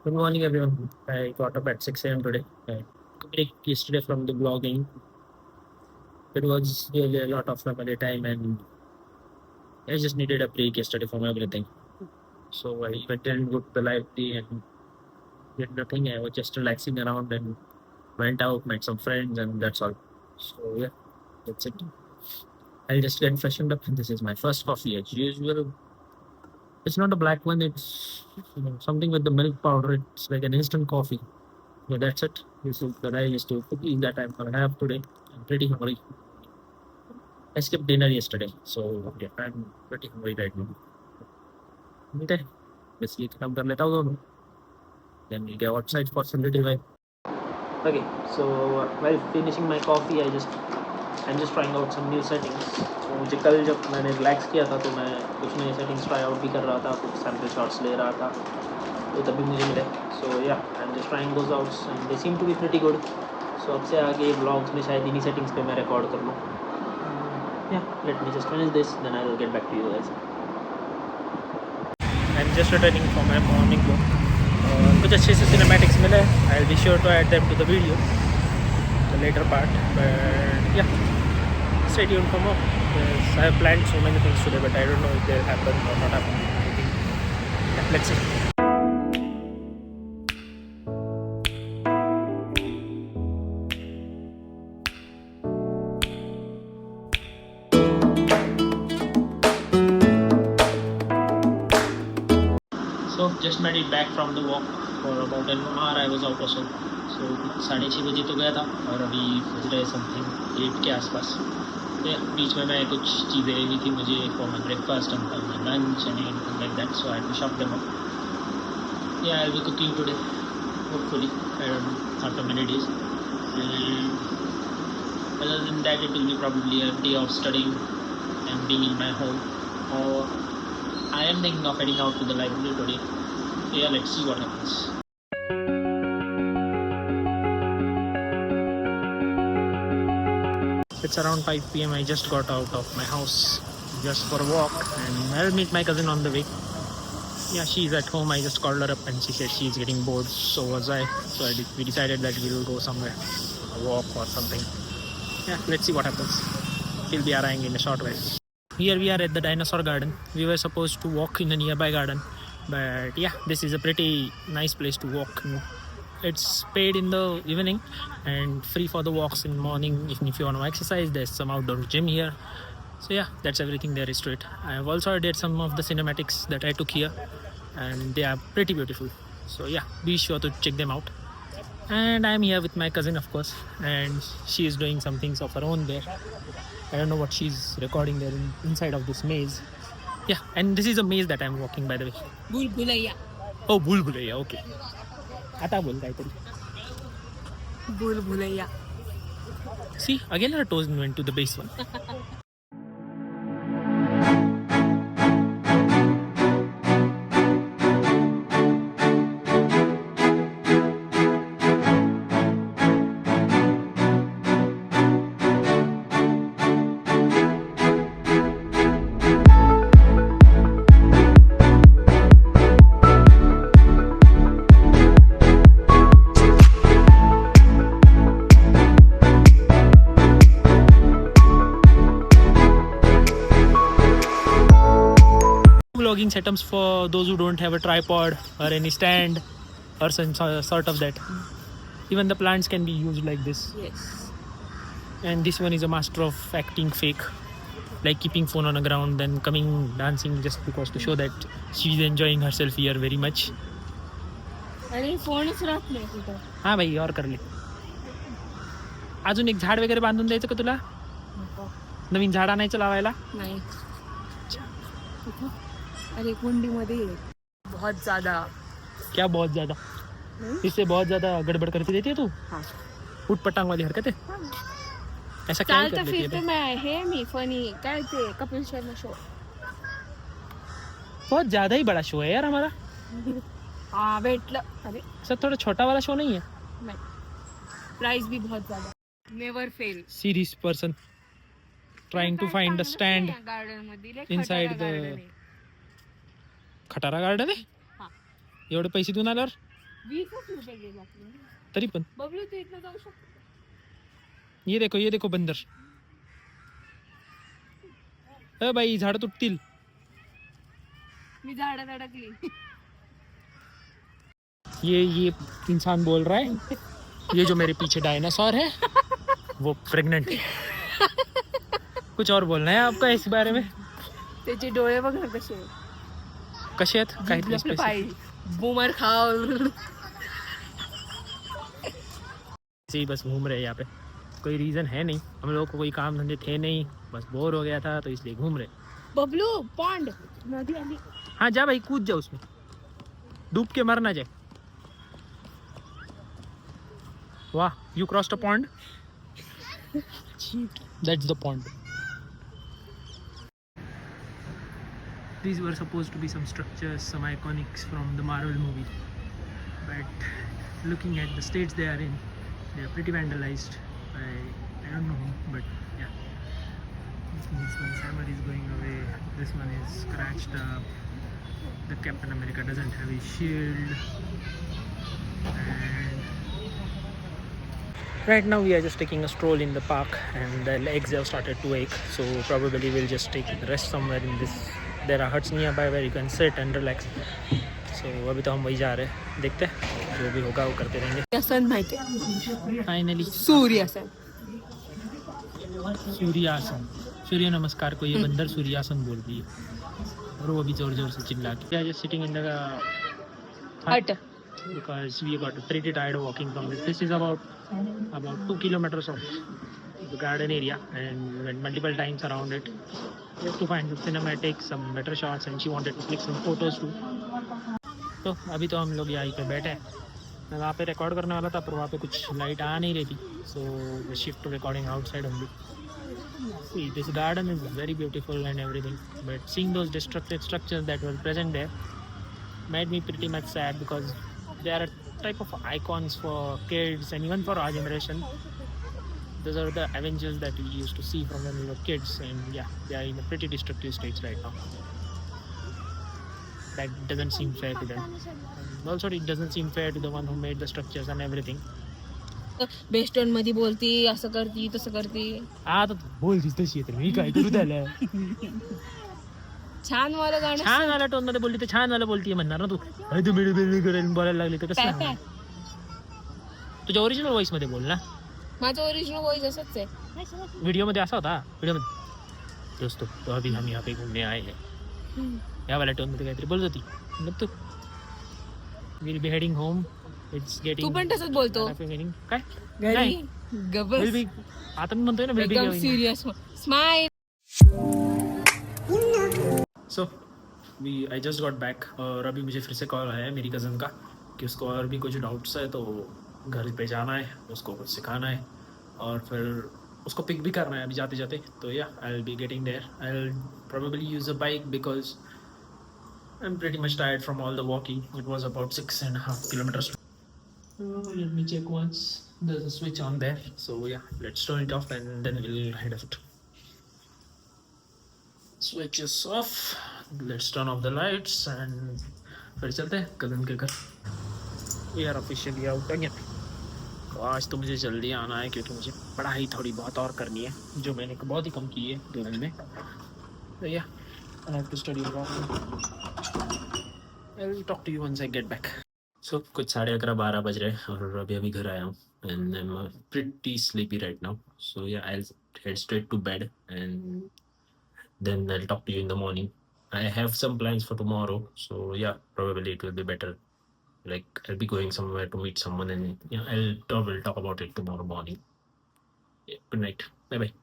Good morning, everyone. I got up at 6 a.m. today. I took a break yesterday from the blogging. It was really a lot of family time, and I just needed a break yesterday from everything. So I went and go to the library and did nothing. I was just relaxing around and went out, met some friends, and that's all. So yeah, that's it. I'll just get freshened up. This is my first coffee as usual. It's not a black one. It's something with the milk powder. It's like an instant coffee. Yeah, that's it. This is the digest to cookies that I'm gonna have today. I'm pretty hungry. I skipped dinner yesterday, so yeah, I'm pretty hungry right now. Okay, basically काम कर लेता हूँ दोनों. Then we'll go outside for some little while. Okay, so while finishing my coffee, I'm just trying out some new settings. तो मुझे कल जब मैंने रिलैक्स किया था तो मैं कुछ नए सेटिंग्स ट्राई आउट भी कर रहा था, कुछ सैम्पल शॉट्स ले रहा था, तो तभी मुझे मिले. So yeah, I'm just trying those out and they seem to be pretty good. So अब से आगे ब्लॉग्स में शायद इन्हीं सेटिंग्स पे मैं रिकॉर्ड कर लूँ. Yeah, let me just finish this, then I will get back to you guys. I'm just returning from my morning walk. कुछ अच्छे से cinematics मिले. I'll be sure to add them to the video, the later part. But yeah, stay tuned for more. Yes, I have planned so many things today, but I don't know if they'll happen or not happen. Yeah, let's see. So just made it back from the walk. For about an hour I was out or so. So 6:30 बजे तो गया था और अभी बज रहे something 8 के आसपास. बीच में मैं कुछ चीज़ें लेनी थी मुझे for my breakfast and for my lunch and anything like that. So I had to shop them up. Yeah, I'll be cooking today, hopefully, after many days. And other than that, it will be probably a day of studying and being in my home. Or I am thinking of heading out to the library today. So yeah, let's see what happens. It's around 5 p.m. I just got out of my house just for a walk and I'll meet my cousin on the way. Yeah, she's at home. I just called her up and she said she's getting bored. So was I. So we decided that we will go somewhere, a walk or something. Yeah, let's see what happens. We'll be arriving in a short while. Here we are at the dinosaur garden. We were supposed to walk in a nearby garden, but yeah, this is a pretty nice place to walk. It's paid in the evening and free for the walks in morning. If you want to exercise, there's some outdoor gym here. So yeah, that's everything there is to it. I have also added some of the cinematics that I took here and they are pretty beautiful. So yeah, be sure to check them out. And I'm here with my cousin, of course, and she is doing some things of her own there. I don't know what she's recording there inside of this maze. Yeah, and this is a maze that I'm walking, by the way. Bhul Bhulaiya. Oh, Bhul Bhulaiya, okay. आता बोल काहीतरी. Bhul Bhulaiya. See, again her toes went to the base one. Vlogging setups for those who don't have a tripod or any stand or some sort of that. Even the plants can be used like this. Yes. And this one is a master of acting fake, like keeping phone on the ground, then coming dancing just because to show that she's enjoying herself here very much. अरे फोनच राहत नाही कुठं. हाँ भाई और कर ले. अजून एक झाड वगैरे बांधून द्यायचं का तुला? नवीन झाड आणायचं लावायला? नाही. अरे कुंडी मध्ये बहुत ज्यादा. क्या बहुत ज्यादा? इससे बहुत ज्यादा गड़बड़ करती देती है तू. हाँ. उठ पटांग वाली हरकत है. ऐसा क्या कर लेती है? मैं हे मी फनी काय ते कपिल शर्मा शो. बहुत ज्यादा ही बड़ा शो है यार हमारा. हाँ भेटलं. अरे सर थोड़ा छोटा वाला शो नहीं है. नहीं. प्राइस भी बहुत ज्यादा. Never fail. Serious person trying to find a stand garden मध्ये inside the खटारा गार्डन आहे. हाँ. एवढे पैसे देऊन आल्यावर 20च रुपये गेला आपलं. तरी पण बबलू तू इथनं जाऊ शकतो. ये देखो बंदर. बाई झाड तुटतील. मी झाडात अडकली. ये इंसान बोल रहा है ये जो मेरे पीछे डायनासोर है वो प्रेग्नेंट है. कुछ और बोलना है आपका इस बारे में? त्याचे डोळे बघ ना कसे कसे आहेत काहीतरी आपले specific? पाय बूमर खाओ. ऐसे ही बस घूम रहे हैं यहाँ पे. कोई रीज़न है नहीं, हम लोग को कोई काम धंधे थे नहीं, बस बोर हो गया था तो इसलिए घूम रहे. बबलू पॉन्ड नदी आली. हाँ जा भाई कूद जा उसमें, डूब के मर ना जाए. वाह you crossed a pond. That's the pond. These were supposed to be some structures, some iconics from the Marvel movie, but looking at the states they are in, they are pretty vandalized. I don't know, but yeah. This one's hammer is going away. This one is scratched up. The Captain America doesn't have his shield. And right now we are just taking a stroll in the park, and the legs have started to ache. So probably we'll just take a rest somewhere in this. There are huts nearby where you can sit and relax. So अभी तो हम वही जा रहे हैं, देखते हैं जो भी होगा वो करते रहेंगे. सूर्यासन माहिती फाइनली सूर्यासन. सूर्यासन, सूर्य नमस्कार को ये बंदर सूर्यासन बोल रही है और वो भी जोर जोर से चिल्ला के. Just sitting in the हट. because we got pretty tired walking from this. This is about 2 kilometers of the garden area, and we went multiple times around it just to find the cinematics, some better shots, and she wanted to click some photos too. तो अभी तो हम लोग यहीं पे बैठे हैं. मैं वहाँ पे रिकॉर्ड करने वाला था पर वहाँ पे कुछ लाइट आ नहीं रही थी, so shift to recording outside only. See, this garden is very beautiful and everything, but seeing those destructive structures that were present there made me pretty much sad, because they are a type of icons for kids and even for our generation. Those are the Avengers that we used to see from when we were kids, and yeah, they are in a pretty destructive states right now. That doesn't seem fair to them. And also, it doesn't seem fair to the one who made the structures and everything. Western मध्ये बोलती असं करती तसं करती. आता बोलतीस तशी तर मी काय करू त्याला. छान वाला गाणं. छान वाला टोन मध्ये बोलली तर छान वाला बोलतीये म्हणणार ना तू. अरे तू मिळू करायला बोलायला लागली तर कसं काय? तुझ्या ओरिजिनल व्हॉइस मध्ये बोल ना. माझं ओरिजिनल वॉइस असंच आहे. वीडियो मध्ये असा होता. वीडियो मध्ये दोस्तों तो अभी हम यहाँ पे घूमने आए हैं, या वाला टोन मध्ये काहीतरी बोलत होती. मग तू will be heading home. It's तू गेटिंग पण तसंच बोलतो. काय घरी गबस. Will be. आता मी म्हणतोय ना विल एकदम be. Serious smile. So I just got back, और अभी मुझे फिर से कॉल आया है मेरी कज़न का कि उसको और भी कुछ डाउट्स है, तो घर पे जाना है, उसको कुछ सिखाना है और फिर उसको पिक भी करना है अभी जाते जाते. तो या I will be getting there. I will probably use a bike because I am pretty much tired from all the walking. It was about 6.5 kilometers. Let me check once. There's a switch on there. So yeah, let's turn it off and then we'll head out. Switch is off. Let's turn off the lights and फिर चलते हैं cousin के घर. We are officially out again. तो आज तो मुझे जल्दी आना है क्योंकि मुझे पढ़ाई थोड़ी बहुत और करनी है जो मैंने बहुत ही कम की है 2 दिन में. तो yeah, I have to study more. I'll talk to you once I get back. So कुछ 11:30-12 बज रहे हैं और अभी घर आया हूँ, and I'm pretty sleepy right now. So yeah, I'll head straight to bed and then I'll talk to you in the morning. I have some plans for tomorrow, so yeah, probably it will be better. Like I'll be going somewhere to meet someone, and yeah, we'll talk about it tomorrow morning. Yeah, good night. Bye bye.